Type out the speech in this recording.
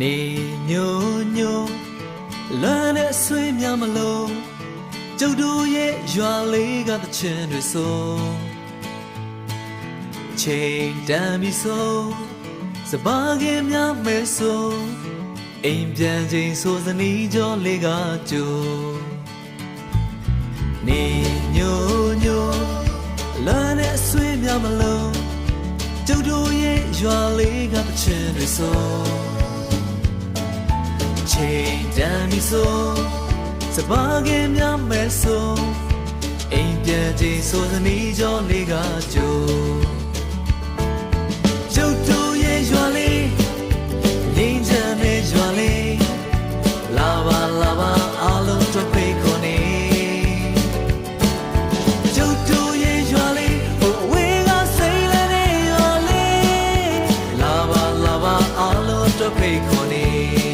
နေညိုညိုလမ်းနဲ့ဆွေးများမလို့ကျုပ်တို့ရဲ့ရွာလေးကတချင်တွေဆိုချိန်တန်ပြီဆိုစပါးကင်များမဲဆိုအိမ်ပြန်ချိန်ဆိုစနီးကြောလေးကကြိုနေညိုညိုလမ်းနဲ့ဆွေးများမလို့ကျုပ်တို့ရဲ့ရွာလေးကတချင်တွေဆိုချိန်တန်ပြီဆိုစပါးကင်များမဲဆိုအိမ်ပြန်ချိန်ဆိုစနီးကြောလေးကကြိုကျုပ်တို့ရဲ့ရွာလေးငြိမ်းချမ်းတဲ့ရွာလေးလာပါလာပါအားလုံးတို့ဖိတ်ခေါ်နေကျုပ်တို့ရဲ့ရွာလေးဟိုဝေးကစိတ်လည်းတဲ့ရွာလေးလာပါလာပါအားလုံးတို့ဖိတ်ခေါ်နေ